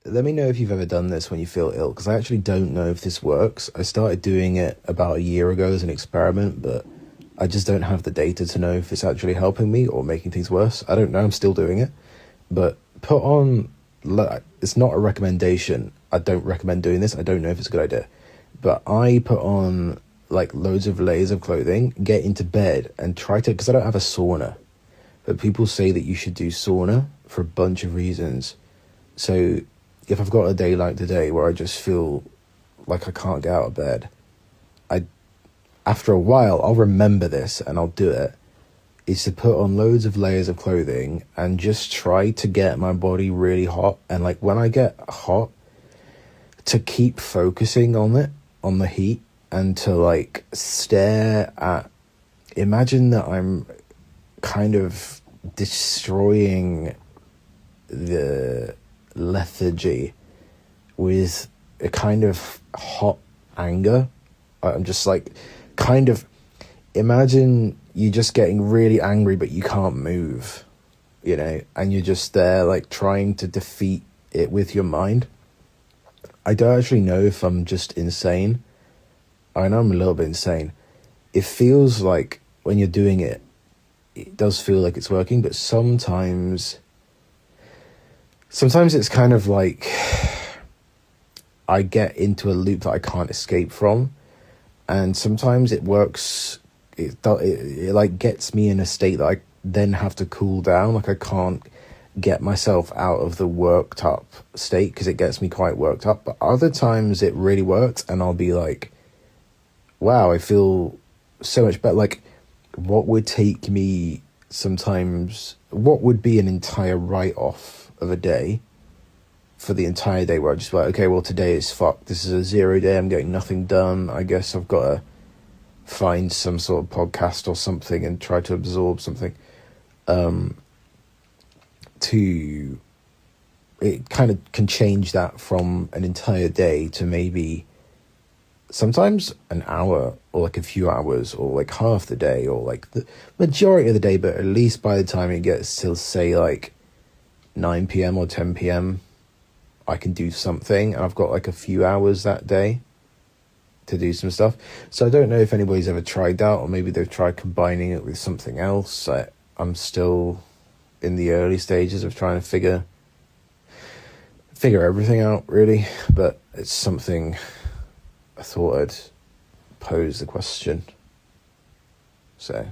let me know if you've ever done this when you feel ill, because I actually don't know if this works. I started doing it about a year ago as an experiment, but I just don't have the data to know if it's actually helping me or making things worse. I don't know. I'm still doing it. But put on, it's not a recommendation. I don't recommend doing this. I don't know if it's a good idea. But I put on like loads of layers of clothing, get into bed and try to, because I don't have a sauna. But people say that you should do sauna for a bunch of reasons. So if I've got a day like today where I just feel like I can't get out of bed, after a while, I'll remember this and I'll do it, is to put on loads of layers of clothing and just try to get my body really hot. And like when I get hot, to keep focusing on it, on the heat, and to like stare at, imagine that I'm kind of destroying the lethargy with a kind of hot anger. I'm just like, kind of, imagine you just getting really angry but you can't move, you know, and you're just there like trying to defeat it with your mind. I don't actually know if I'm just insane. I know I'm a little bit insane. It feels like when you're doing it, it does feel like it's working, but sometimes it's kind of like I get into a loop that I can't escape from. And sometimes it works, it like gets me in a state that I then have to cool down. Like I can't get myself out of the worked up state because it gets me quite worked up. But other times it really works and I'll be like, wow, I feel so much better. Like what would take me sometimes, what would be an entire write-off of a day for the entire day where I just like, okay, well, today is fucked. This is a 0 day. I'm getting nothing done. I guess I've got to find some sort of podcast or something and try to absorb something. It kind of can change that from an entire day to maybe sometimes an hour or like a few hours or like half the day or like the majority of the day. But at least by the time it gets to say like 9 p.m. or 10 p.m, I can do something, and I've got like a few hours that day to do some stuff. So I don't know if anybody's ever tried that, or maybe they've tried combining it with something else. I'm still in the early stages of trying to figure everything out, really. But it's something I thought I'd pose the question. So